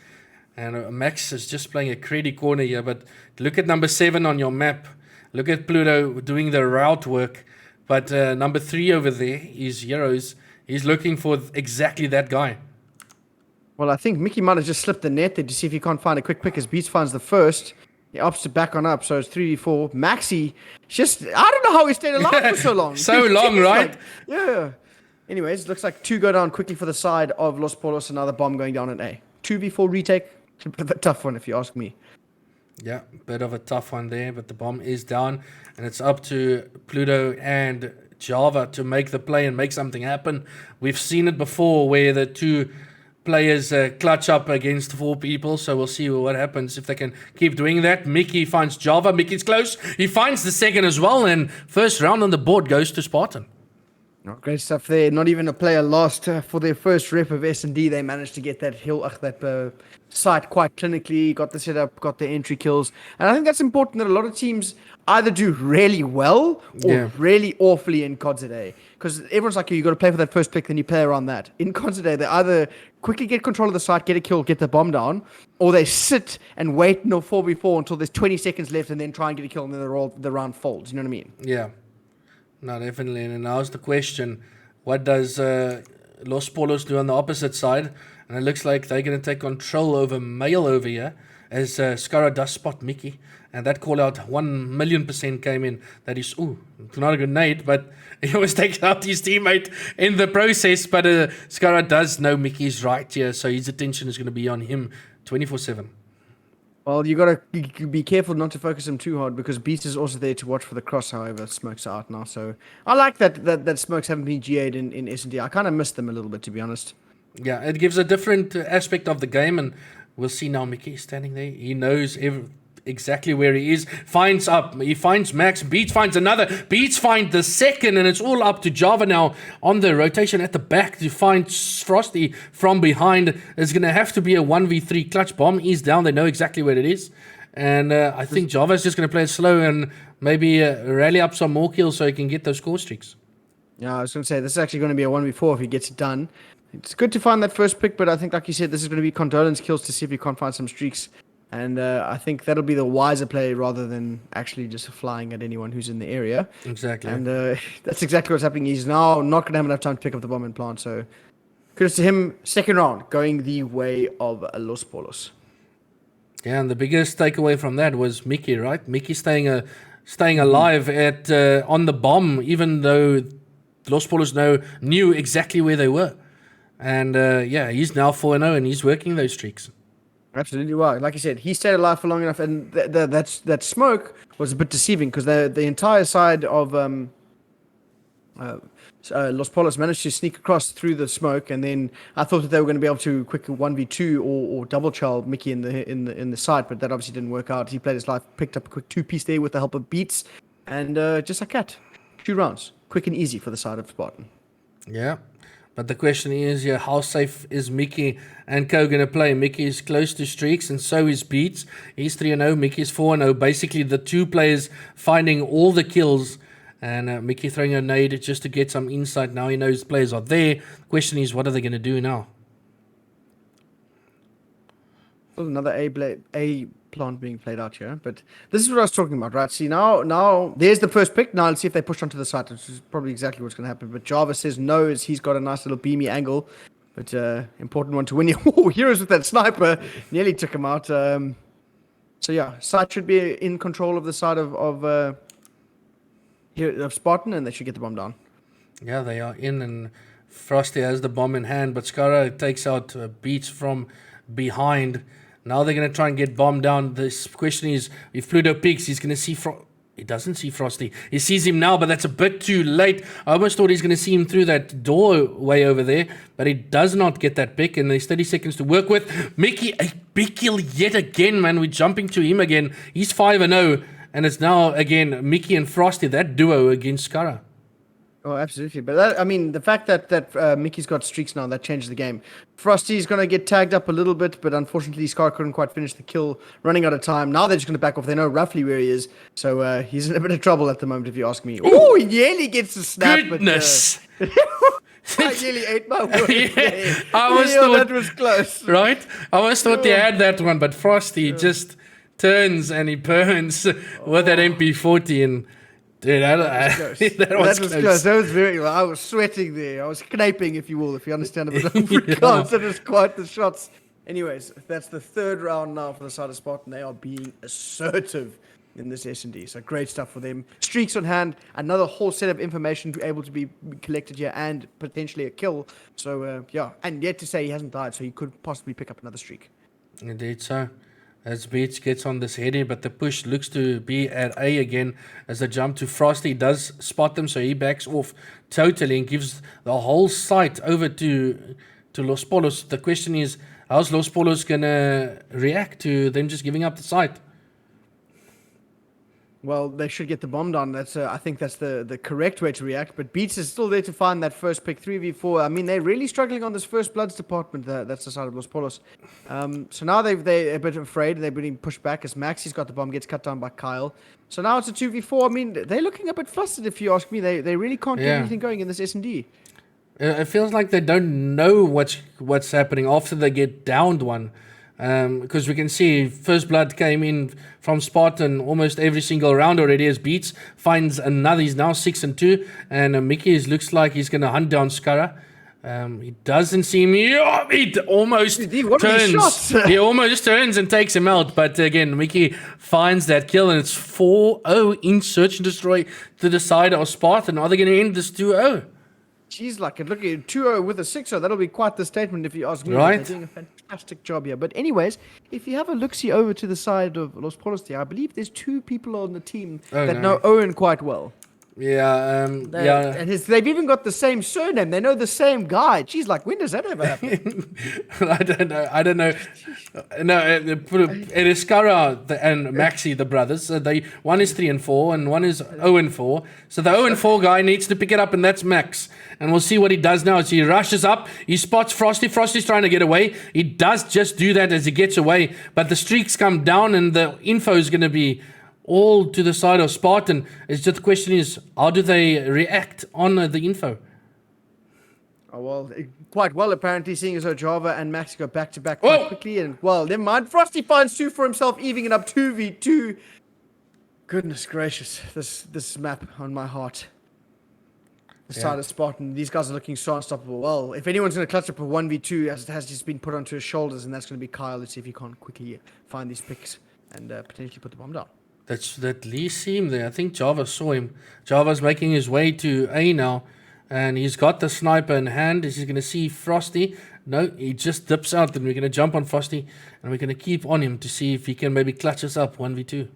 And Max is just playing a credit corner here. But look at number 7 on your map. Look at Pluto doing the route work. But number 3 over there is Heroes. He's looking for exactly that guy. Well, I think Mickey might have just slipped the net there to see if he can't find a quick pick as Beats finds the first. He opts to back on up, so it's 3v4. Maxi, I don't know how he stayed alive for so long. So long, right? Yeah. Anyways, looks like 2 go down quickly for the side of Los Pollos. Another bomb going down at A. 2v4 retake. A bit of a tough one, if you ask me. Yeah, bit of a tough one there, but the bomb is down, and it's up to Pluto and Java to make the play and make something happen. We've seen it before where the two players clutch up against 4 people, so we'll see what happens if they can keep doing that. Mickey finds Java. Mickey's close. He finds the second as well, and first round on the board goes to Spartan. Oh, great stuff there. Not even a player lost for their first rep of S&D. They managed to get that site quite clinically, got the setup, got the entry kills. And I think that's important that a lot of teams either do really well or really awfully in CODs a day. Because everyone's like, you got to play for that first pick, then you play around that. In CODs a day, they either quickly get control of the site, get a kill, get the bomb down, or they sit and wait no 4v4 until there's 20 seconds left and then try and get a kill and then the round folds. You know what I mean? Yeah. No, definitely. And now's the question. What does Los Pollos do on the opposite side? And it looks like they're going to take control over Mail over here as Skara does spot Mickey. And that call out 1,000,000% came in. That is, not a grenade, but he always takes out his teammate in the process. But Skara does know Mickey's right here, so his attention is going to be on him 24/7. Well, you got to be careful not to focus him too hard because Beast is also there to watch for the cross, however, smokes are out now. So I like that smokes haven't been GA'd in S&D. I kind of missed them a little bit, to be honest. Yeah, it gives a different aspect of the game, and we'll see now Mickey standing there. He knows exactly where he is. He finds Max. Beats finds another. Beats find the second, and it's all up to Java now on the rotation at the back to find Frosty from behind. There's going to have to be a 1v3 clutch. Bomb is down. They know exactly where it is. And I think Java's just going to play it slow and maybe rally up some more kills so he can get those score streaks. Yeah, I was going to say, this is actually going to be a 1v4 if he gets it done. It's good to find that first pick, but I think, like you said, this is going to be condolence kills to see if he can't find some streaks. And I think that'll be the wiser play rather than actually just flying at anyone who's in the area. Exactly. And that's exactly what's happening. He's now not going to have enough time to pick up the bomb and plant. So kudos to him. Second round, going the way of Los Pollos. Yeah, and the biggest takeaway from that was Mickey, right? Mickey staying alive at on the bomb, even though Los Pollos knew exactly where they were. And he's now 4-0 and he's working those streaks. Absolutely well. Like you said, he stayed alive for long enough, and that smoke was a bit deceiving because the entire side of Los Pollos managed to sneak across through the smoke, and then I thought that they were going to be able to quick 1v2 or double chow Mickey in the side, but that obviously didn't work out. He played his life, picked up a quick 2-piece there with the help of Beats, and just like that, 2 rounds, quick and easy for the side of Spartan. Yeah. But the question is, how safe is Mickey and Co going to play? Mickey is close to streaks, and so is Beats. He's 3-0, Mickey is 4-0. Basically, the 2 players finding all the kills, and Mickey throwing a nade just to get some insight. Now he knows players are there. The question is, what are they going to do now? Well, another A plant being played out here, but this is what I was talking about, right? See, now there's the first pick. Now let's see if they push onto the side, which is probably exactly what's going to happen. But Java says no, as he's got a nice little beamy angle, but important one to win. Heroes with that sniper nearly took him out. So yeah, side should be in control of the side of Spartan, and they should get the bomb down. Yeah, they are in, and Frosty has the bomb in hand, but Skara takes out Beats from behind. Now they're going to try and get bomb down. This question is, if Pluto peeks, he's going to see he doesn't see Frosty. He sees him now, but that's a bit too late. I almost thought he's going to see him through that doorway over there, but he does not get that pick, and there's 30 seconds to work with. Mickey, a big kill yet again, man. We're jumping to him again. He's 5-0, and it's now, again, Mickey and Frosty, that duo against Skara. Oh, absolutely. But the fact that Mickey's got streaks now, that changes the game. Frosty's going to get tagged up a little bit, but unfortunately Scar couldn't quite finish the kill, running out of time. Now they're just going to back off. They know roughly where he is. So he's in a bit of trouble at the moment, if you ask me. Oh, he nearly gets a snap. Goodness. But, I nearly ate my word. Yeah, I almost thought that was close. Right? I almost thought they had that one, but Frosty just turns and he burns with that MP40 and Dude, That was close. that was close. That was very. I was sweating there. I was kniping, if you will, if you understand a bit of Afrikaans. That was quite the shots. Anyways, that's the third round now for the side of Spartan. They are being assertive in this S&D. So great stuff for them. Streaks on hand. Another whole set of information able to be collected here and potentially a kill. So, yeah. And yet to say he hasn't died, so he could possibly pick up another streak. Indeed so. As Beats gets on this heady, but the push looks to be at A again as the jump to Frosty does spot them, so he backs off totally and gives the whole site over to Los Pollos. The question is, how's Los Pollos going to react to them just giving up the site? Well, they should get the bomb down. That's I think that's the correct way to react. But Beats is still there to find that first pick, 3v4. I mean, they're really struggling on this first bloods department. That's the side of Los Polos. So now they're a bit afraid. They're being pushed back as Maxi's got the bomb, gets cut down by Kyle. So now it's a 2v4. I mean, they're looking a bit flustered, if you ask me. They really can't get anything going in this S&D. It feels like they don't know what's happening after they get downed one. Because we can see first blood came in from Spartan almost every single round already as Beats finds another. He's now 6-2, and Mickey looks like he's going to hunt down Skara. He doesn't seem. He almost turns. He almost turns and takes him out. But again, Mickey finds that kill, and it's 4-0 in Search and Destroy to the side of Spartan. Are they going to end this 2-0? She's like, look at 2-0 with a 6-0. That'll be quite the statement if you ask me. Right. They're doing a fantastic job here. But anyways, if you have a look-see over to the side of Los Polos here, I believe there's two people on the team know Owen quite well. Yeah, yeah. And they've even got the same surname. They know the same guy. She's like, when does that ever happen? I don't know. No, it is Skara and Maxi, the brothers. One is 3-4 and one is 0-4. So the 0-4 guy needs to pick it up, and that's Max. And we'll see what he does now as he rushes up. He spots Frosty. Frosty's trying to get away. He does just do that as he gets away. But the streaks come down, and the info is going to be all to the side of Spartan. It's just the question is, how do they react on the info? Oh, well, quite well, apparently, seeing as though Java and Max go back-to-back quite quickly. And, well, never mind. Frosty finds 2 for himself, evening it up 2v2. Goodness gracious, this map on my heart. The side of Spartan, these guys are looking so unstoppable. Well, if anyone's going to clutch up a 1v2, as it has just been put onto his shoulders, and that's going to be Kyle. Let's see if he can't quickly find these picks and potentially put the bomb down. That Lee see him there. I think Java saw him. Java's making his way to A now, and he's got the sniper in hand. Is he going to see Frosty? No, he just dips out, and we're going to jump on Frosty, and we're going to keep on him to see if he can maybe clutch us up 1v2.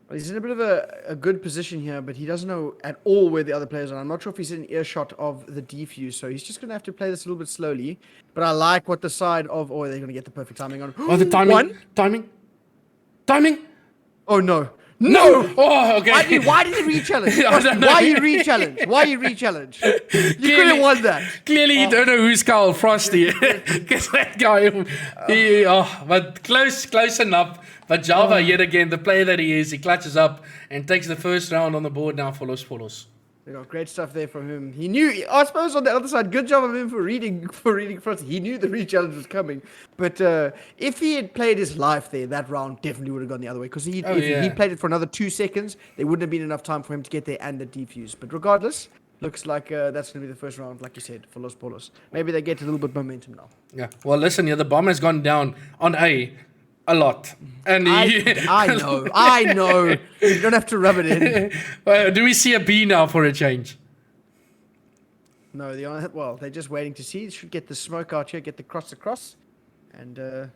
Well, he's in a bit of a good position here, but he doesn't know at all where the other players are. I'm not sure if he's in earshot of the defuse, so he's just going to have to play this a little bit slowly. But I like what the side of... Oh, they're going to get the perfect timing on. Oh, the timing. Timing. Oh, no. Oh, okay. Why did he re-challenge? Why you re-challenge? You could have won that. Clearly, you don't know who's Kyle Frosty. Because that guy, but close enough. But Java, yet again, the player that he is, he clutches up and takes the first round on the board now for Los Polos. They got great stuff there from him. He knew, I suppose on the other side, good job of him for reading Frosty. He knew the re-challenge was coming. But if he had played his life there, that round definitely would have gone the other way. Because if he played it for another 2 seconds, there wouldn't have been enough time for him to get there and the defuse. But regardless, looks like that's going to be the first round, like you said, for Los Polos. Maybe they get a little bit of momentum now. Yeah. Well, listen, the bomb has gone down on A a lot. And I know. You don't have to rub it in. Do we see a B now for a change? No, they're just waiting to see. They should get the smoke out here, get the cross across. And,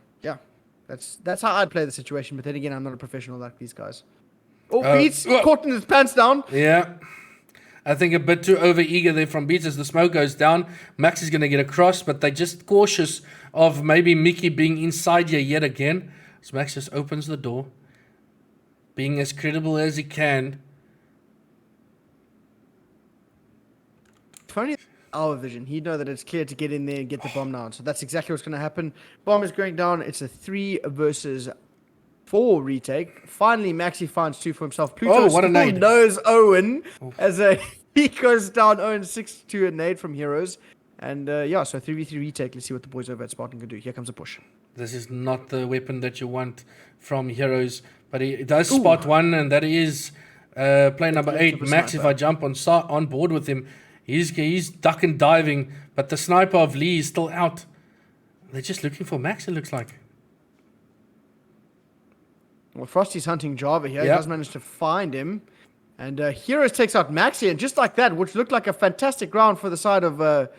that's how I'd play the situation. But then again, I'm not a professional like these guys. Beats, caught in his pants down. Yeah. I think a bit too over-eager there from Beats as the smoke goes down. Max is going to get across, but they're just cautious of maybe Mickey being inside here yet again. So Max just opens the door, being as credible as he can. If only our vision, he'd know that it's clear to get in there and get the bomb down. So that's exactly what's going to happen. Bomb is going down. It's a 3 versus 4 retake. Finally, Maxi finds 2 for himself. Pluto what a nade. knows Owen as he goes down Owen 6-2 a nade from Heroes. And so 3v3 retake. Let's see what the boys over at Spartan can do. Here comes a push. This is not the weapon that you want from Heroes, but he does spot one, and that is Play number left 8, of a Max. If sniper. I jump on board with him, he's duck and diving, but the sniper of Lee is still out. They're just looking for Max, it looks like. Well, Frosty's hunting Java here. He Yep. does manage to find him. And Heroes takes out Maxi, and just like that, which looked like a fantastic round for the side of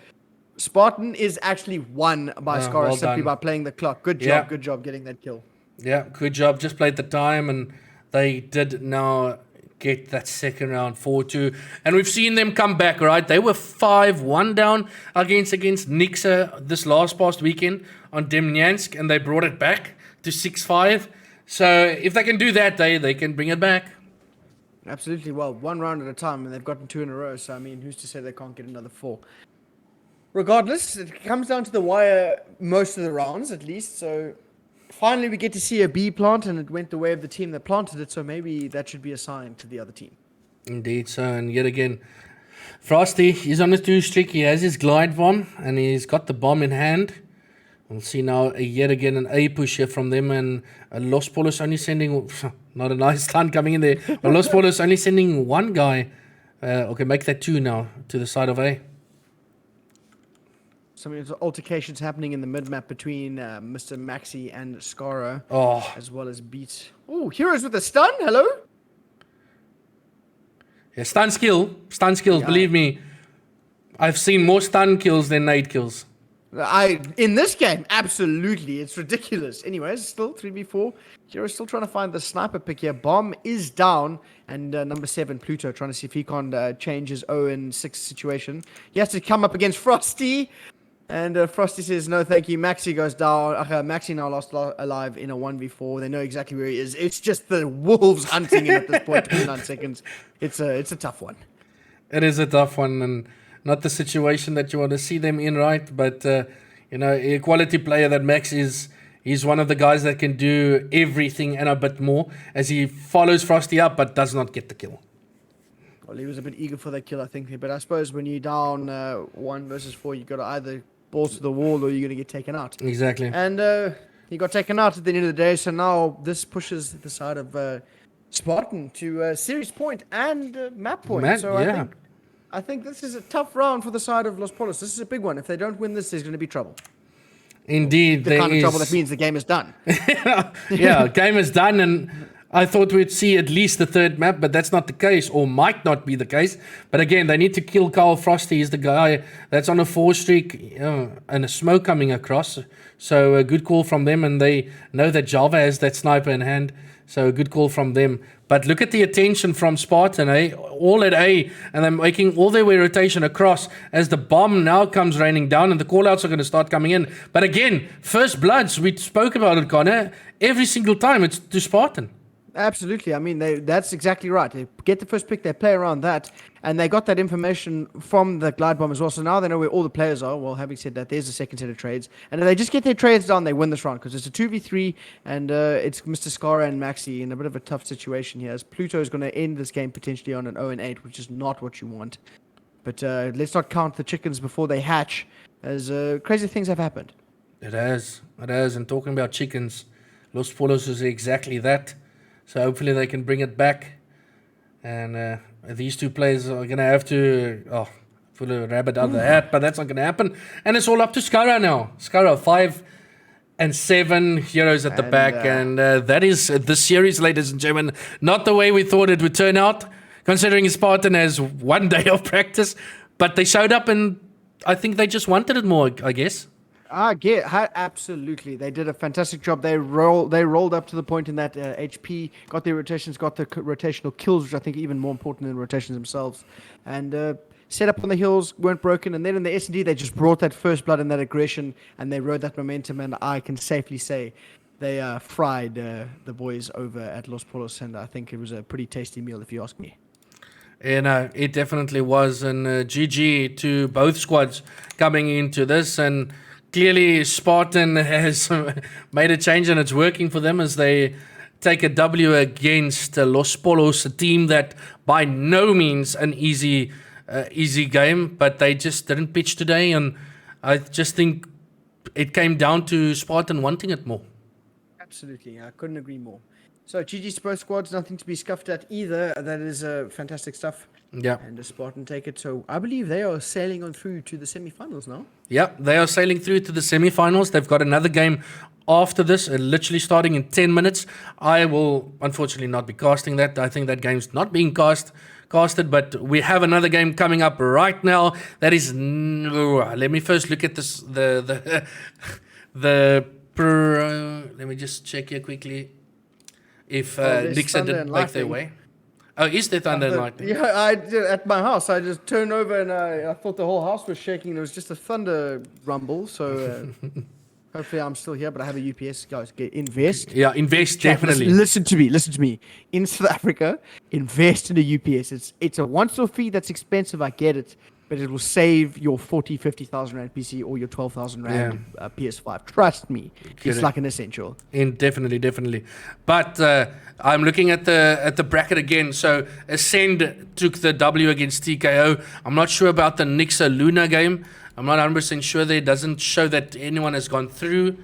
Spartan, is actually won by Scara well simply done. by playing the clock. Good job, Yep. good job getting that kill. Yeah, good job. Just played the time, and they did now get that second round 4-2. And we've seen them come back, right? They were 5-1 down against Nixa this past weekend on Demyansk, and they brought it back to 6-5. So if they can do that, they can bring it back. Absolutely. Well, one round at a time, and they've gotten 2 in a row. So, I mean, who's to say they can't get another 4? Regardless, it comes down to the wire most of the rounds, at least. So, finally, we get to see a B plant, and it went the way of the team that planted it. So, maybe that should be a sign to the other team. Indeed, so, and yet again, Frosty, he's on his 2 streak. He has his glide bomb, and he's got the bomb in hand. We'll see now yet again an A push here from them, and Los Pollos only sending, not a nice stun coming in there, but Los Pollos only sending 1 guy. Okay, make that 2 now to the side of A. Some altercations happening in the mid-map between Mr. Maxi and Scara, Oh, as well as Beat. Oh, Heroes with a stun. Hello. yeah, stun skills, Yeah. believe me. I've seen more stun kills than nade kills. In this game, absolutely, it's ridiculous. Anyways, still 3v4. Heroes still trying to find the sniper pick here. Bomb is down, and number 7 Pluto trying to see if he can change his 0-6 situation. He has to come up against Frosty, and Frosty says no, thank you. Maxi goes down. Maxi now lost alive in a 1v4. They know exactly where he is. It's just the wolves hunting him at this point. 29 seconds. It's a tough one. It is a tough one, and not the situation that you want to see them in, right? But, a quality player that Max is, he's one of the guys that can do everything and a bit more as he follows Frosty up but does not get the kill. Well, he was a bit eager for that kill, I think. But I suppose when you're down 1 versus 4, you got to either balls to the wall or you're going to get taken out. Exactly. And he got taken out at the end of the day. So now this pushes the side of Spartan to series point and map point. So yeah. I think this is a tough round for the side of Los Pollos. This is a big one. If they don't win this, there's going to be trouble. Indeed, The kind of trouble that means the game is done. Yeah, game is done, and I thought we'd see at least the 3rd map, but that's not the case, or might not be the case. But again, they need to kill Carl Frosty. He's the guy that's on a 4 streak and a smoke coming across. So a good call from them, and they know that Java has that sniper in hand. So a good call from them. But look at the attention from Spartan, all at A, and they're making all their way rotation across as the bomb now comes raining down, and the callouts are going to start coming in. But again, first bloods, we spoke about it, Connor. Every single time it's to Spartan. Absolutely. I mean, that's exactly right. They get the first pick, they play around that, and they got that information from the glide bomb as well. So now they know where all the players are. Well, having said that, there's a second set of trades. And if they just get their trades done, they win this round because it's a 2v3, and it's Mr. Scara and Maxi in a bit of a tough situation here, as Pluto is going to end this game potentially on an 0-8, which is not what you want. But let's not count the chickens before they hatch, as crazy things have happened. It has. And talking about chickens, Los Pollos is exactly that. So hopefully they can bring it back. And these 2 players are going to have to pull a rabbit out of the hat, but that's not going to happen. And it's all up to Scara now. Scara, 5 and 7 Heroes at the back. And that is the series, ladies and gentlemen. Not the way we thought it would turn out, considering Spartan has 1 day of practice. But they showed up, and I think they just wanted it more, I guess. Absolutely. They did a fantastic job. They rolled up to the point in that HP, got their rotations, got the rotational kills, which I think are even more important than the rotations themselves. And set up on the hills, weren't broken. And then in the S&D, they just brought that first blood and that aggression, and they rode that momentum. And I can safely say they fried the boys over at Los Pollos, and I think it was a pretty tasty meal, if you ask me. And it definitely was. And GG to both squads coming into this. And clearly, Spartan has made a change, and it's working for them as they take a W against Los Pollos, a team that by no means an easy game, but they just didn't pitch today, and I just think it came down to Spartan wanting it more. Absolutely, I couldn't agree more. So GG Sports Squad's nothing to be scuffed at either. That is fantastic stuff. Yeah. And the Spartan take it. So I believe they are sailing on through to the semi-finals now. Yeah, they are sailing through to the semi-finals. They've got another game after this, literally starting in 10 minutes. I will unfortunately not be casting that. I think that game's not being casted, but we have another game coming up right now. That is, let me first look at this. Let me just check here quickly if Nixa didn't make their way. Oh, is there thunder and lightning? Yeah, at my house, I just turned over and I thought the whole house was shaking. It was just a thunder rumble. So hopefully I'm still here, but I have a UPS. Guys, invest. Yeah, invest, definitely. Listen to me. In South Africa, invest in a UPS. It's a once-off fee that's expensive. I get it. But it will save your 50,000 Rand PC or your 12,000 Rand PS5. Trust me. It's like an essential. Definitely. But I'm looking at the bracket again. So Ascend took the W against TKO. I'm not sure about the Nixa Luna game. I'm not 100% sure there. It doesn't show that anyone has gone through.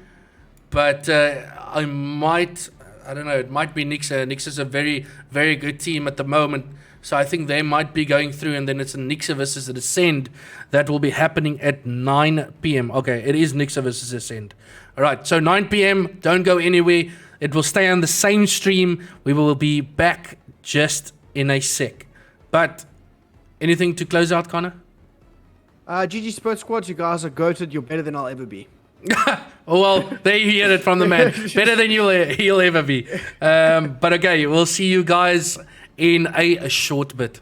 But I don't know. It might be Nixa. Nixa's a very, very good team at the moment. So I think they might be going through, and then it's a Nixa versus Ascend that will be happening at 9 p.m. Okay, it is Nixa versus Ascend. All right, so 9 p.m., don't go anywhere. It will stay on the same stream. We will be back just in a sec. But anything to close out, Connor? GG Sports Squad, you guys are goated. You're better than I'll ever be. Oh, well, there you hear it from the man. Better than he'll ever be. But okay, we'll see you guys in a short bit.